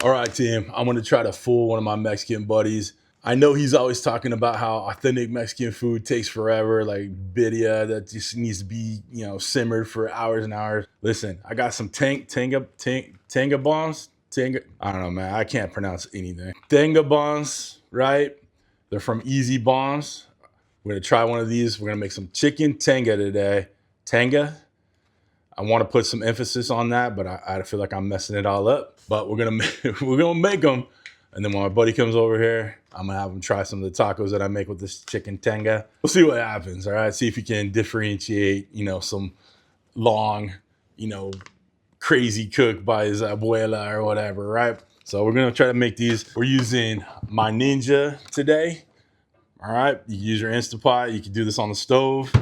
All right, team, I'm gonna try to fool one of my Mexican buddies. I know he's always talking about how authentic Mexican food takes forever, like birria that just needs to be, simmered for hours and hours. Listen, I got some Tinga bombs. Tinga, I don't know, man. I can't pronounce anything. Tinga bombs, right? They're from Easy Bombs. We're gonna try one of these. We're gonna make some chicken Tinga today. Tinga. I want to put some emphasis on that, but I feel like I'm messing it all up. But we're gonna make them, and then when my buddy comes over here, I'm gonna have him try some of the tacos that I make with this chicken Tinga. We'll see what happens. All right, see if he can differentiate, some long, crazy cook by his abuela or whatever, right? So we're gonna try to make these. We're using my Ninja today. All right, you can use your Instapot. You can do this on the stove.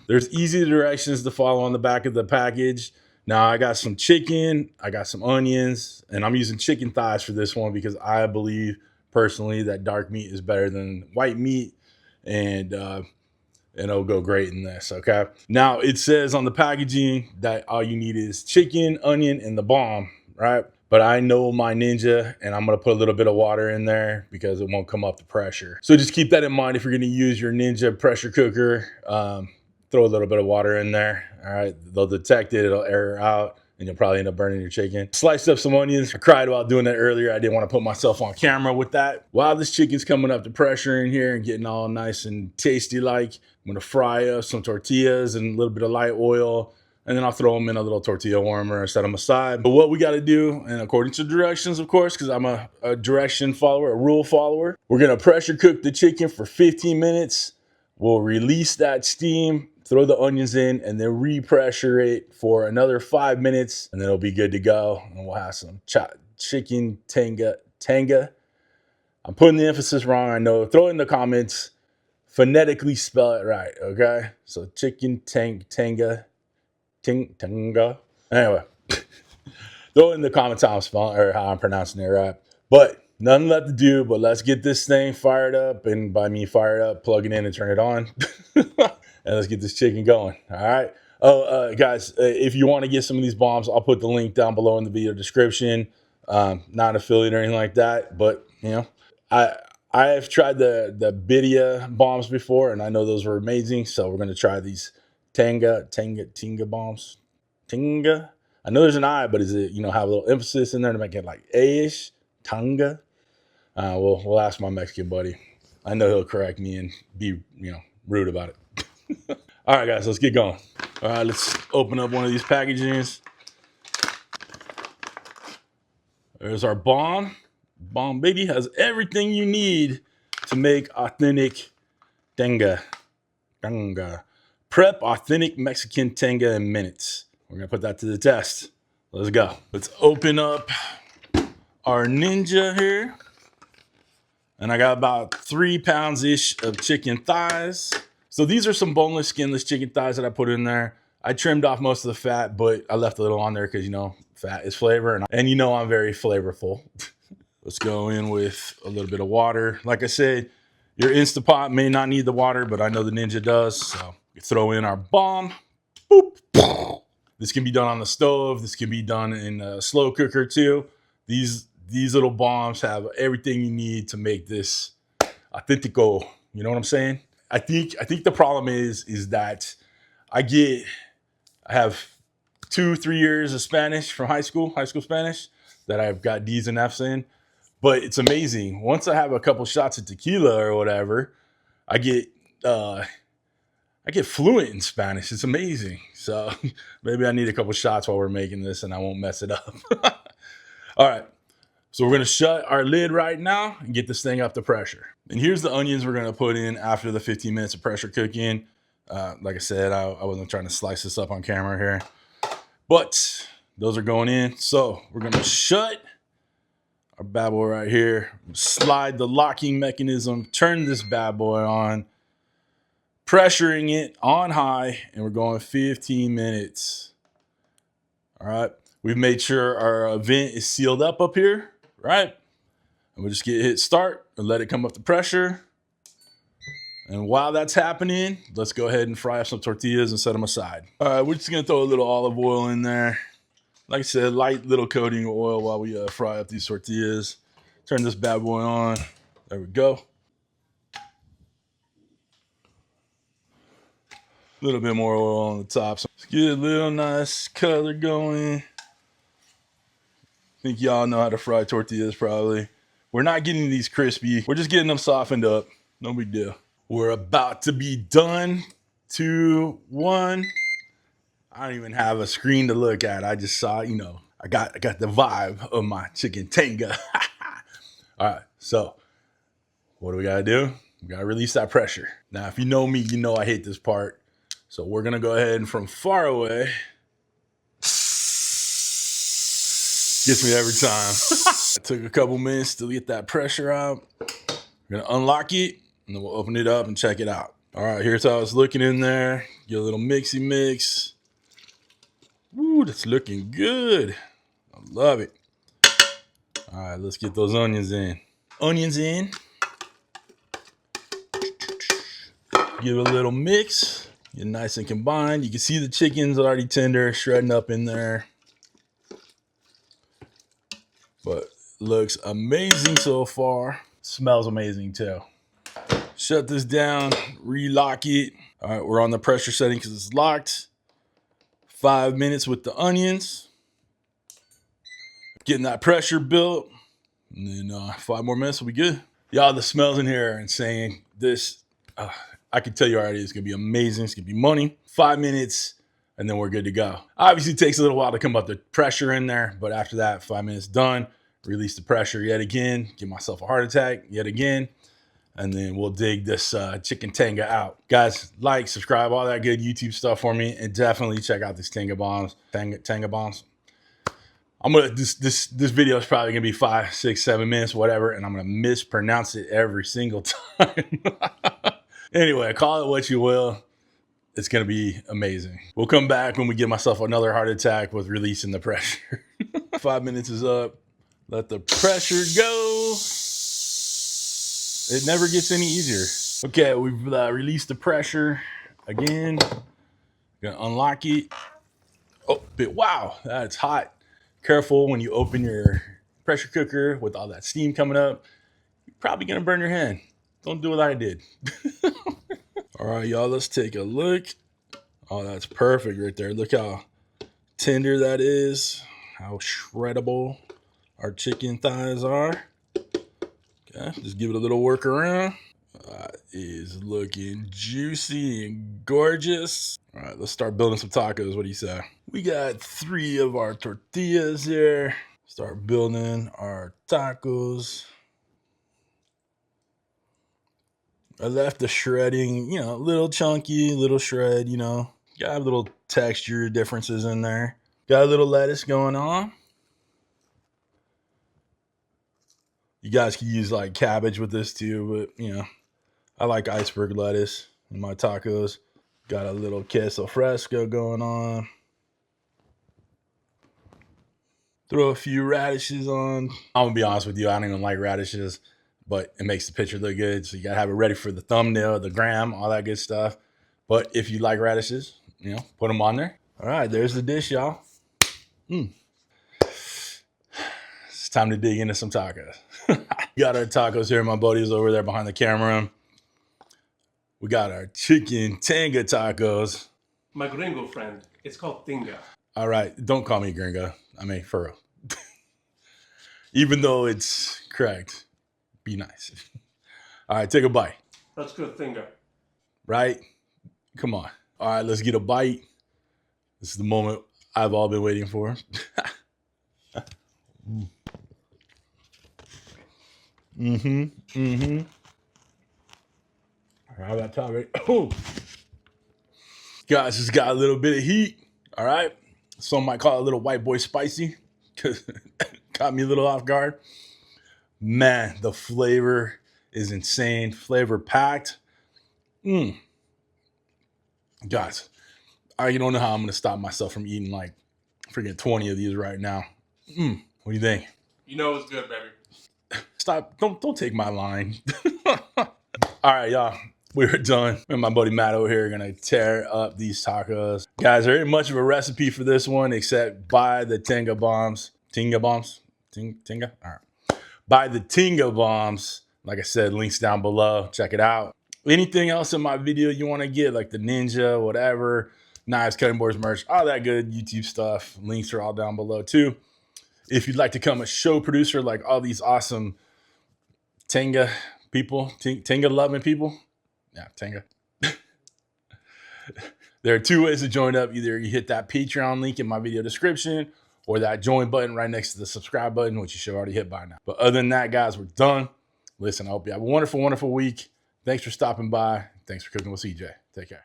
There's easy directions to follow on the back of the package. Now I got some chicken, I got some onions, and I'm using chicken thighs for this one because I believe personally that dark meat is better than white meat, and it'll go great in this, okay? Now it says on the packaging that all you need is chicken, onion, and the bomb, right? But I know my Ninja, and I'm gonna put a little bit of water in there because it won't come up to pressure. So just keep that in mind if you're gonna use your Ninja pressure cooker. Throw a little bit of water in there. All right, they'll detect it, it'll air out, and you'll probably end up burning your chicken. Sliced up some onions. I cried about doing that earlier. I didn't want to put myself on camera with that. While this chicken's coming up to pressure in here and getting all nice and tasty like, I'm gonna fry up some tortillas and a little bit of light oil, and then I'll throw them in a little tortilla warmer and set them aside. But what we gotta do, and according to directions, of course, because I'm a direction follower, a rule follower, we're gonna pressure cook the chicken for 15 minutes. We'll release that steam, throw the onions in, and then repressure it for another 5 minutes, and then it'll be good to go. And we'll have some chicken Tinga. I'm putting the emphasis wrong, I know. Throw it in the comments. Phonetically spell it right, okay? So chicken Tinga. Anyway, throw it in the comments how I'm spelling or how I'm pronouncing it right. But nothing left to do, but let's get this thing fired up. And by me fired up, plug it in and turn it on. And let's get this chicken going. All right. Oh, guys, if you want to get some of these bombs, I'll put the link down below in the video description. Not an affiliate or anything like that, but I have tried the birria bombs before, and I know those were amazing. So we're gonna try these Tinga bombs. Tinga. I know there's an I, but is it have a little emphasis in there to make it like A-ish? Tinga. We'll ask my Mexican buddy. I know he'll correct me and be rude about it. All right, guys, let's get going. All right, let's open up one of these packagings. There's our bomb. Bomb baby has everything you need to make authentic Tinga. Prep authentic Mexican Tinga in minutes. We're gonna put that to the test. Let's go. Let's open up our Ninja here. And I got about 3 pounds-ish of chicken thighs. So these are some boneless, skinless chicken thighs that I put in there. I trimmed off most of the fat, but I left a little on there because, fat is flavor. And I'm very flavorful. Let's go in with a little bit of water. Like I said, your Instapot may not need the water, but I know the Ninja does. So we throw in our bomb. Boop. This can be done on the stove. This can be done in a slow cooker too. These little bombs have everything you need to make this authentico. You know what I'm saying? I think the problem is that I have 2-3 years of Spanish from high school Spanish that I've got D's and F's in. But it's amazing. Once I have a couple shots of tequila or whatever, I get fluent in Spanish. It's amazing. So maybe I need a couple shots while we're making this and I won't mess it up. All right. So we're going to shut our lid right now and get this thing up to pressure. And here's the onions we're going to put in after the 15 minutes of pressure cooking. Like I said, I wasn't trying to slice this up on camera here. But those are going in. So we're going to shut our bad boy right here. Slide the locking mechanism. Turn this bad boy on. Pressuring it on high. And we're going 15 minutes. All right. We've made sure our vent is sealed up here. Right? And we'll just hit start and let it come up to pressure. And while that's happening, let's go ahead and fry up some tortillas and set them aside. All right, we're just gonna throw a little olive oil in there. Like I said, light little coating of oil while we fry up these tortillas. Turn this bad boy on. There we go. A little bit more oil on the top. So let's get a little nice color going. I think y'all know how to fry tortillas probably. We're not getting these crispy. We're just getting them softened up. No big deal. We're about to be done. 2, 1. I don't even have a screen to look at. I just saw, you know, I got the vibe of my chicken tinga. All right, so what do we gotta do? We gotta release that pressure. Now, if you know me, you know I hate this part. So we're gonna go ahead and from far away. Gets me every time. It took a couple minutes to get that pressure out. We're gonna unlock it, and then we'll open it up and check it out. All right, here's how it's looking in there. Get a little mixy mix. Ooh, that's looking good. I love it. All right, let's get those onions in. Onions in. Give it a little mix. Get nice and combined. You can see the chicken's already tender, shredding up in there. But looks amazing so far. Smells amazing too. Shut this down, relock it. All right, we're on the pressure setting because it's locked. 5 minutes with the onions. Getting that pressure built. And then 5 more minutes will be good. Y'all, the smells in here are insane. This, I can tell you already, it's gonna be amazing. It's gonna be money. 5 minutes, and then we're good to go. Obviously, it takes a little while to come up the pressure in there, but after that, 5 minutes done. Release the pressure yet again. Give myself a heart attack yet again. And then we'll dig this chicken tinga out. Guys, like, subscribe, all that good YouTube stuff for me. And definitely check out these Tinga Bombs. Tinga Bombs. I'm gonna this video is probably gonna be 5, 6, 7 minutes, whatever, and I'm gonna mispronounce it every single time. Anyway, call it what you will. It's gonna be amazing. We'll come back when we give myself another heart attack with releasing the pressure. 5 minutes is up. Let the pressure go. It never gets any easier. Okay, we've released the pressure again. Gonna unlock it. Oh, wow, that's hot. Careful when you open your pressure cooker with all that steam coming up. You're probably gonna burn your hand. Don't do what I did. All right, y'all, let's take a look. Oh, that's perfect right there. Look how tender that is. How shreddable our chicken thighs are. Okay, just give it a little work around. That is looking juicy and gorgeous. All right, let's start building some tacos. What do you say? We got 3 of our tortillas here. Start building our tacos. I left the shredding, you know, a little chunky, little shred, you know. Got a little texture differences in there. Got a little lettuce going on. You guys can use like cabbage with this too, but you know, I like iceberg lettuce in my tacos. Got a little queso fresco going on. Throw a few radishes on. I'm gonna be honest with you, I don't even like radishes, but it makes the picture look good. So you gotta have it ready for the thumbnail, the gram, all that good stuff. But if you like radishes, you know, put them on there. All right, there's the dish, y'all. It's time to dig into some tacos. Got our tacos here. My buddy's over there behind the camera. We got our chicken tinga tacos. My gringo friend. It's called Tinga. All right, don't call me gringo. I mean, for real. Even though it's correct, be nice. All right, take a bite. That's good, Tinga. Right? Come on. All right, let's get a bite. This is the moment I've all been waiting for. How about top it? Oh, guys, it's got a little bit of heat. All right, some might call it a little white boy spicy because caught me a little off guard. Man, the flavor is insane. Flavor packed. Guys, I don't know how I'm gonna stop myself from eating like freaking 20 of these right now. What do you think? You know it's good, baby. Stop! Don't take my line. All right, y'all. we were done. Me and my buddy Matt over here are gonna tear up these tacos. Guys, there ain't much of a recipe for this one except buy the Tinga Bombs. Tinga Bombs? Tinga? All right. Buy the Tinga Bombs. Like I said, links down below. Check it out. Anything else in my video you want to get, like the Ninja, whatever, knives, cutting boards, merch, all that good YouTube stuff. Links are all down below too. If you'd like to become a show producer like all these awesome Tinga people, Tinga loving people, yeah, Tinga. There are two ways to join up. Either you hit that Patreon link in my video description or that join button right next to the subscribe button, which you should already hit by now. But other than that, guys, we're done. Listen, I hope you have a wonderful, wonderful week. Thanks for stopping by. Thanks for cooking with CJ. Take care.